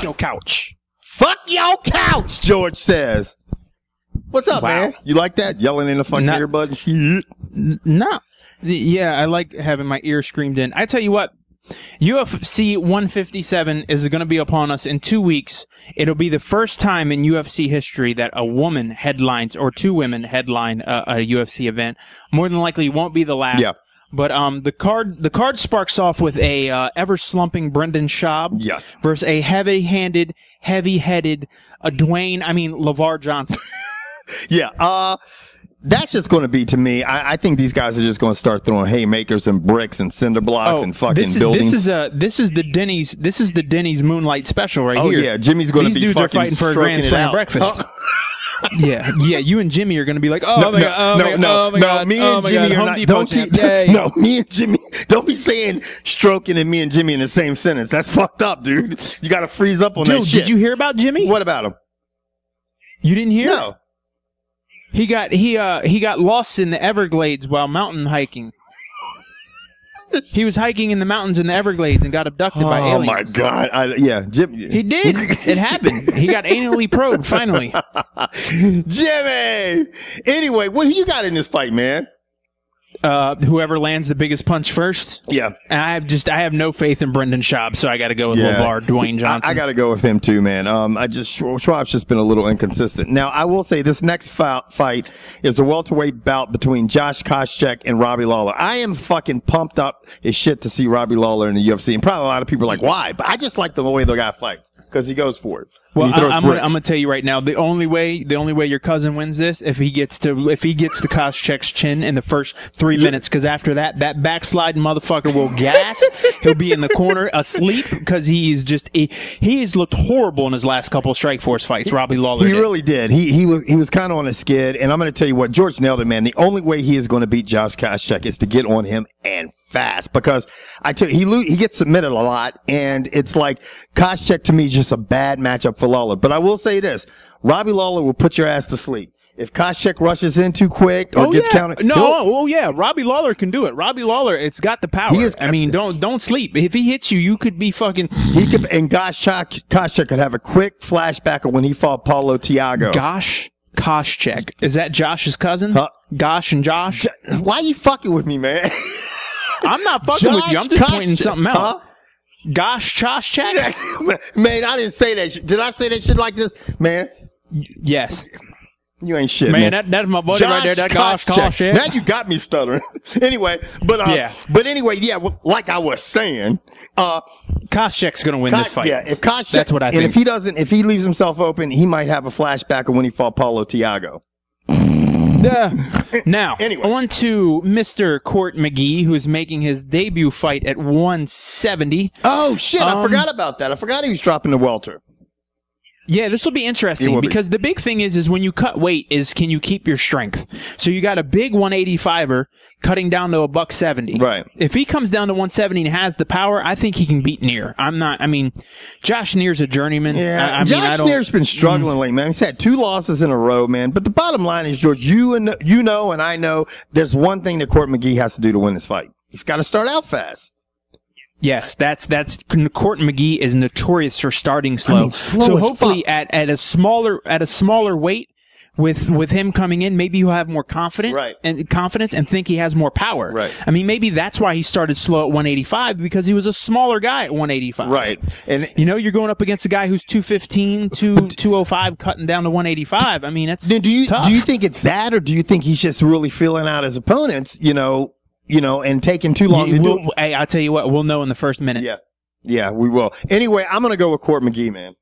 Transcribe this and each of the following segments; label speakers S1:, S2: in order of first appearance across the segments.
S1: Fuck your couch.
S2: Fuck your couch, George says. What's up, man? You like that? Yelling in the fucking earbud and shit?
S1: No. Yeah, I like having my ear screamed in. I tell you what, UFC 157 is going to be upon us in 2 weeks. It'll be the first time in UFC history that a woman headlines or two women headline a UFC event. More than likely, it won't be the last.
S2: Yeah.
S1: But the card sparks off with a ever slumping Brendan Schaub,
S2: yes,
S1: versus a heavy-headed Lavar Johnson.
S2: Yeah, that's just going to be, to me, I think these guys are just going to start throwing haymakers and bricks and cinder blocks and fucking buildings.
S1: This is the Denny's Moonlight Special right here.
S2: Oh yeah, Jimmy's going to be
S1: These dudes are fighting for a Grand Slam breakfast. Yeah, you and Jimmy are going to be like, oh my god,
S2: me and Jimmy are not. Me and Jimmy, don't be saying stroking and me and Jimmy in the same sentence. That's fucked up, dude. You got to freeze up on that shit.
S1: Did you hear about Jimmy?
S2: What about him?
S1: You didn't hear?
S2: No.
S1: He got lost in the Everglades while mountain hiking. He was hiking in the mountains in the Everglades and got abducted by aliens.
S2: Oh my god! Yeah, Jimmy.
S1: He did. It happened. He got anally probed finally.
S2: Jimmy. Anyway, what do you got in this fight, man?
S1: Whoever lands the biggest punch first.
S2: Yeah.
S1: I have no faith in Brendan Schaub, so I got to go with Lavar, Dwayne Johnson.
S2: I got to go with him too, man. Schwab's just been a little inconsistent. Now, I will say this next fight is a welterweight bout between Josh Koscheck and Robbie Lawler. I am fucking pumped up as shit to see Robbie Lawler in the UFC, and probably a lot of people are like, why? But I just like the way the guy fights because he goes for it.
S1: Well, I'm gonna tell you right now, the only way your cousin wins this if he gets to Koscheck's chin in the first 3 minutes, because after that backsliding motherfucker will gas. He'll be in the corner asleep because he has looked horrible in his last couple of Strikeforce fights. Robbie Lawler
S2: really did. He was kind of on a skid, and I'm going to tell you what, George nailed it, man. The only way he is going to beat Josh Koscheck is to get on him and fast, because I tell you, he gets submitted a lot, and it's like Koscheck to me is just a bad matchup for Lawler. But I will say this, Robbie Lawler will put your ass to sleep. If Koscheck rushes in too quick or gets counted.
S1: No, Robbie Lawler can do it. Robbie Lawler, it's got the power. Don't sleep. If he hits you, you could be fucking.
S2: And Koscheck could have a quick flashback of when he fought Paulo Thiago.
S1: Koscheck. Is that Josh's cousin? Gosh and Josh?
S2: Why are you fucking with me, man?
S1: I'm not fucking with you. I'm just pointing something out. Gosh, Koscheck?
S2: Man, I didn't say that shit. Did I say that shit like this? Man.
S1: Yes.
S2: You ain't shit, man.
S1: That's my buddy right there. That Gosh Koscheck.
S2: Now you got me stuttering. Anyway, like I was saying,
S1: Koscheck's gonna win this fight.
S2: Yeah, if Koscheck,
S1: that's what I think.
S2: And if he leaves himself open, he might have a flashback of when he fought Paulo Thiago.
S1: Now, on to Mr. Court McGee, who's making his debut fight at 170.
S2: Oh, shit, I forgot about that. I forgot he was dropping the welter.
S1: Yeah, this will be interesting because the big thing is when you cut weight is can you keep your strength? So you got a big 185er cutting down to a $170.
S2: Right.
S1: If he comes down to 170 and has the power, I think he can beat Neer. Josh Neer's a journeyman.
S2: Yeah, Josh Neer's been struggling lately, man. He's had 2 losses in a row, man. But the bottom line is, George, you know and I know there's one thing that Court McGee has to do to win this fight. He's got to start out fast.
S1: Yes, that's Court McGee is notorious for starting slow. So hopefully at a smaller weight with him coming in, maybe he'll have more confidence and think he has more power.
S2: Right.
S1: I mean, maybe that's why he started slow at 185 because he was a smaller guy at 185.
S2: Right. And
S1: you're going up against a guy who's 215, 205 cutting down to 185. I mean, that's tough.
S2: Do you think it's that, or do you think he's just really feeling out his opponents, and taking too long to do it?
S1: Hey, I'll tell you what, we'll know in the first minute.
S2: Yeah, we will. Anyway, I'm going to go with Court McGee, man.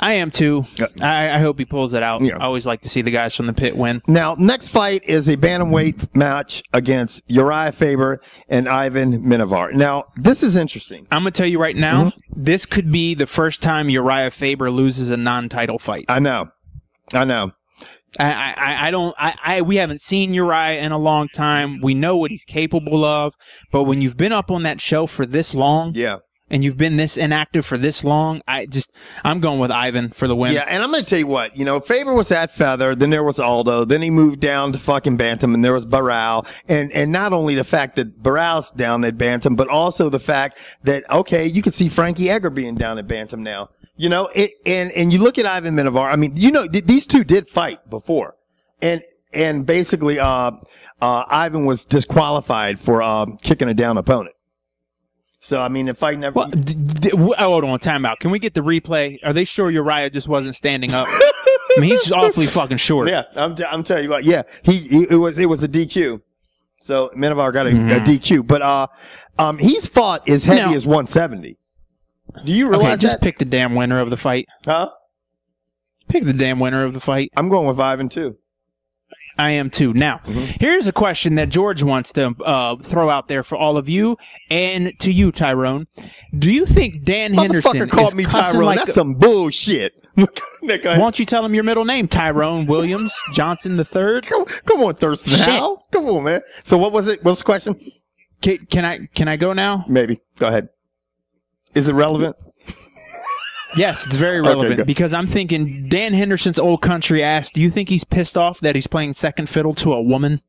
S1: I am too. I hope he pulls it out.
S2: Yeah.
S1: I always like to see the guys from the pit win.
S2: Now, next fight is a bantamweight match against Uriah Faber and Ivan Menjivar. Now, this is interesting.
S1: I'm going to tell you right now, this could be the first time Uriah Faber loses a non-title fight.
S2: I know.
S1: We haven't seen Uriah in a long time. We know what he's capable of, but when you've been up on that show for this long, and you've been this inactive for this long, I'm going with Ivan for the win.
S2: Yeah, and I'm going to tell you what, Faber was at feather, then there was Aldo, then he moved down to fucking bantam, and there was Barral, and not only the fact that Barral's down at bantam, but also the fact that, okay, you can see Frankie Edgar being down at bantam now. And you look at Ivan Menjivar, I mean, these two did fight before, and basically, Ivan was disqualified for kicking a down opponent. So, I mean, the fight never...
S1: Well, hold on, time out. Can we get the replay? Are they sure Uriah just wasn't standing up? I mean, he's awfully fucking short.
S2: Yeah, I'm telling you what. Yeah, it was a DQ. So, Menjivar got a DQ. But he's fought as heavy as 170. Do you realize
S1: just pick the damn winner of the fight.
S2: Huh?
S1: Pick the damn winner of the fight.
S2: I'm going with Ivan, too.
S1: I am too. Now, here's a question that George wants to throw out there for all of you and to you, Tyrone. Do you think Dan Henderson
S2: called me Tyrone? That's some bullshit.
S1: Why don't you tell him your middle name? Tyrone Williams Johnson III?
S2: Come on, Thurston Howell. Come on, man. So what was it? What's the question?
S1: Can I go now?
S2: Maybe. Go ahead. Is it relevant?
S1: Yes, it's very relevant because I'm thinking Dan Henderson's old country ass, do you think he's pissed off that he's playing second fiddle to a woman?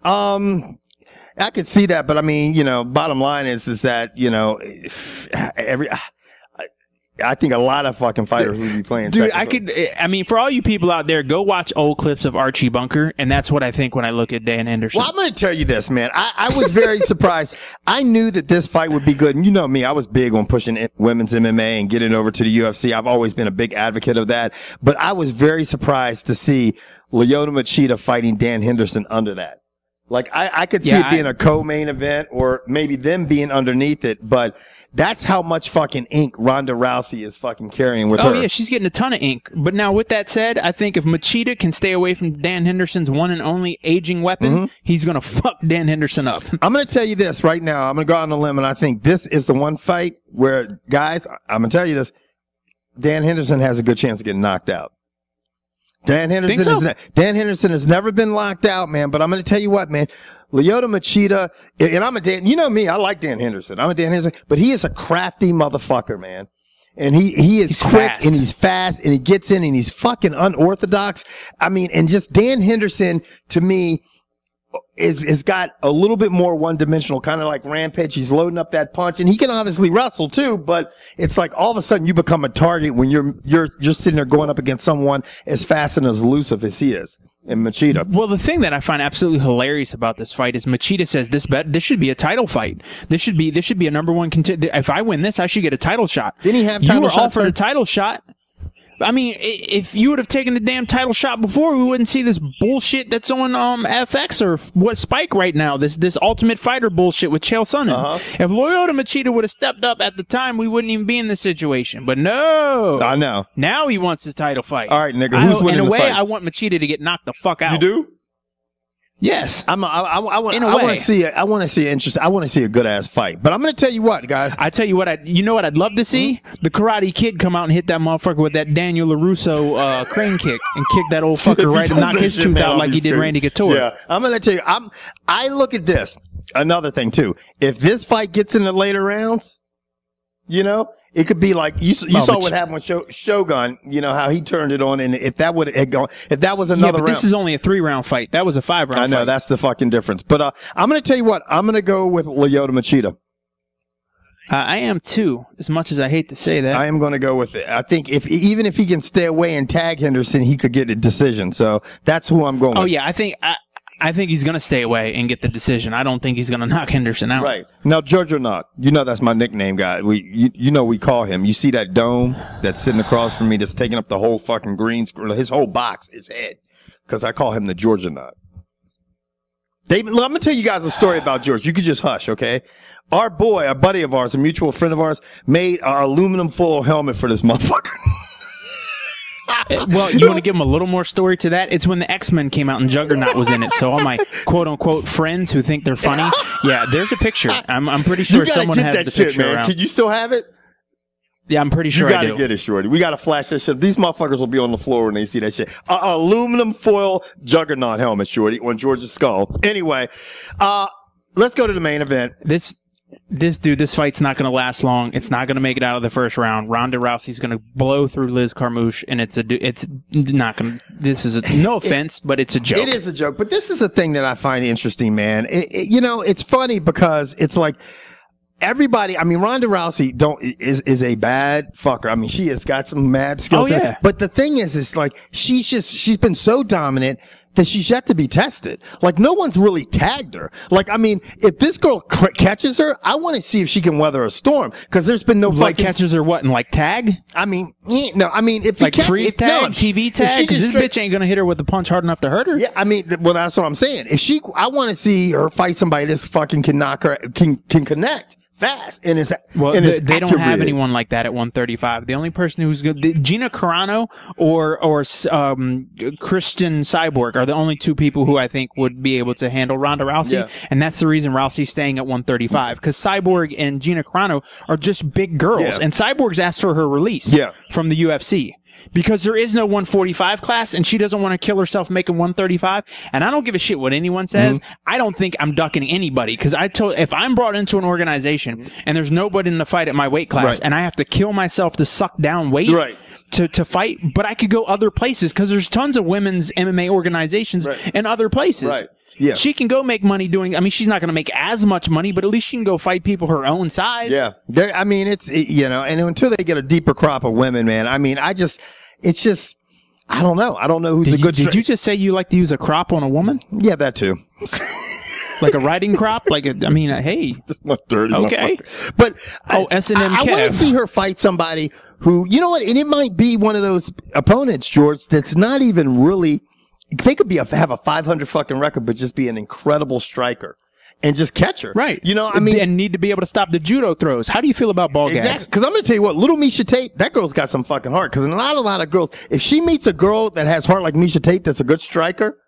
S2: I could see that, but I mean, bottom line is that, I think a lot of fucking fighters would be playing.
S1: Dude, I mean, for all you people out there, go watch old clips of Archie Bunker, and that's what I think when I look at Dan Henderson.
S2: Well, I'm going to tell you this, man. I was very surprised. I knew that this fight would be good. And you know me, I was big on pushing women's MMA and getting over to the UFC. I've always been a big advocate of that. But I was very surprised to see Lyoto Machida fighting Dan Henderson under that. Like, I could see it being a co-main event or maybe them being underneath it, but that's how much fucking ink Ronda Rousey is fucking carrying with her.
S1: Oh, yeah, she's getting a ton of ink. But now, with that said, I think if Machida can stay away from Dan Henderson's one and only aging weapon, he's going to fuck Dan Henderson up.
S2: I'm going to tell you this right now. I'm going to go out on a limb, and I think this is the one fight where, guys, I'm going to tell you this, Dan Henderson has a good chance of getting knocked out. Dan Henderson has never been locked out, man, but I'm going to tell you what, man. Lyoto Machida, and I'm a Dan, you know me, I like Dan Henderson. I'm a Dan Henderson, but he is a crafty motherfucker, man. And he's quick and he's fast and he gets in and he's fucking unorthodox. I mean, and just Dan Henderson, to me, is got a little bit more one-dimensional, kind of like Rampage. He's loading up that punch, and he can obviously wrestle too. But it's like all of a sudden you become a target when you're sitting there going up against someone as fast and as elusive as he is. And Machida.
S1: Well, the thing that I find absolutely hilarious about this fight is Machida says this should be a title fight. This should be a number one contender. If I win this, I should get a title shot.
S2: Didn't he have title
S1: You were
S2: shots
S1: offered a title shot. I mean, if you would have taken the damn title shot before, we wouldn't see this bullshit that's on FX or what Spike right now. This Ultimate Fighter bullshit with Chael Sonnen. If Lyoto Machida would have stepped up at the time, we wouldn't even be in this situation. But no,
S2: I know.
S1: Now he wants his title fight.
S2: All right, nigga. Who's winning the fight?
S1: In a way, I want Machida to get knocked the fuck out.
S2: You do?
S1: Yes.
S2: I want to see a good ass fight. But I'm going to tell you what, guys.
S1: You know what I'd love to see? The Karate Kid come out and hit that motherfucker with that Daniel LaRusso crane kick and kick that old fucker right and knock his tooth out like he did Randy Couture.
S2: Yeah. I'm going to tell you, I look at this. Another thing too. If this fight gets in the later rounds, it could be like you saw what happened with Shogun. You know how he turned it on, and if that was another round.
S1: This is only a 3-round fight. That was a 5-round.
S2: I know
S1: fight.
S2: That's the fucking difference. But I'm going to tell you what. I'm going to go with Lyoto Machida.
S1: I am too. As much as I hate to say that,
S2: I am going to go with it. I think even if he can stay away and tag Henderson, he could get a decision. So that's who I'm going with.
S1: Oh yeah, I think he's going to stay away and get the decision. I don't think he's going to knock Henderson out.
S2: Right. Now, Judge or not, that's my nickname, guy. We call him. You see that dome that's sitting across from me that's taking up the whole fucking green screen, his whole box, his head, because I call him the Georgia Knot. David, look, I'm going to tell you guys a story about George. You could just hush, okay? Our boy, a buddy of ours, a mutual friend of ours, made our aluminum foil helmet for this motherfucker.
S1: Well, you want to give him a little more story to that? It's when the X-Men came out and Juggernaut was in it. So all my quote-unquote friends who think they're funny, yeah, there's a picture. I'm pretty sure someone has the picture around.
S2: Can you still have it?
S1: Yeah, I'm pretty sure I do.
S2: You got to get it, Shorty. We got to flash that shit. These motherfuckers will be on the floor when they see that shit. Aluminum foil Juggernaut helmet, Shorty, on George's skull. Anyway, let's go to the main event.
S1: This fight's not going to last long. It's not going to make it out of the first round. Ronda Rousey's going to blow through Liz Carmouche, and it's not going to, this is no offense, but it's a joke. It
S2: is a joke, but this is a thing that I find interesting, man. You know, it's funny because it's like, everybody, I mean, Ronda Rousey is a bad fucker. I mean, she has got some mad skills.
S1: Oh, yeah.
S2: But the thing is like, she's been so dominant that she's yet to be tested. Like, no one's really tagged her. Like, I mean, if this girl catches her, I want to see if she can weather a storm. Cause there's been no
S1: like catches her what, in like tag?
S2: I mean, no, I mean, if
S1: like
S2: you
S1: freeze tag, TV tag, cause this bitch ain't gonna hit her with a punch hard enough to hurt her.
S2: Yeah, I mean, well, that's what I'm saying. If I want to see her fight somebody that's fucking can knock her, can connect fast. And
S1: they don't have anyone like that at 135. The only person who's good, Gina Carano or Christian Cyborg are the only two people who I think would be able to handle Ronda Rousey. Yeah. And that's the reason Rousey's staying at 135, because Cyborg and Gina Carano are just big girls. Yeah. And Cyborg's asked for her release from the UFC. Because there is no 145 class, and she doesn't want to kill herself making 135. And I don't give a shit what anyone says. I don't think I'm ducking anybody, because if I'm brought into an organization and there's nobody in the fight at my weight class, and I have to kill myself to suck down weight to fight, but I could go other places, because there's tons of women's MMA organizations in other places.
S2: Yeah.
S1: She can go make money doing, I mean, she's not going to make as much money, but at least she can go fight people her own size.
S2: Yeah. I mean, you know, and until they get a deeper crop of women, man, I mean, it's just, I don't know. I don't know who's a good
S1: Did you just say you like to use a crop on a woman?
S2: Yeah, that too.
S1: Like a riding crop? Like, I mean, hey.
S2: This is dirty.
S1: Okay.
S2: But
S1: S&M
S2: I want to see her fight somebody who, you know what, and it might be one of those opponents, George, that's not even really, they could have a 500 fucking record, but just be an incredible striker and just catch her.
S1: Right.
S2: You know, I mean.
S1: And need to be able to stop the judo throws. How do you feel about ball gags?
S2: Because I'm going to tell you what, little Misha Tate, that girl's got some fucking heart. Because a lot of girls, if she meets a girl that has heart like Misha Tate that's a good striker,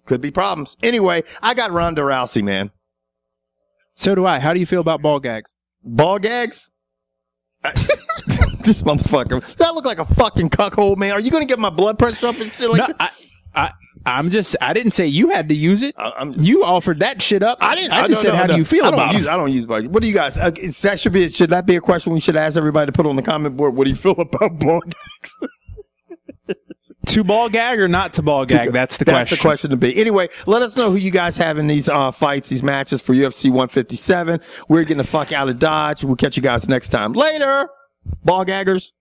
S2: could be problems. Anyway, I got Ronda Rousey, man.
S1: So do I. How do you feel about ball gags?
S2: Ball gags? This motherfucker. Does that look like a fucking cuckold, man? Are you going to get my blood pressure up and shit like that?
S1: I didn't say you had to use it. You offered that shit up. I just said, how do you feel about it?
S2: I don't use ball. What do you guys, should that be a question we should ask everybody to put on the comment board? What do you feel about ball gags?
S1: To ball gag or not to ball gag? That's the question.
S2: That's the question to be. Anyway, let us know who you guys have in these fights, these matches for UFC 157. We're getting the fuck out of Dodge. We'll catch you guys next time. Later, ball gaggers.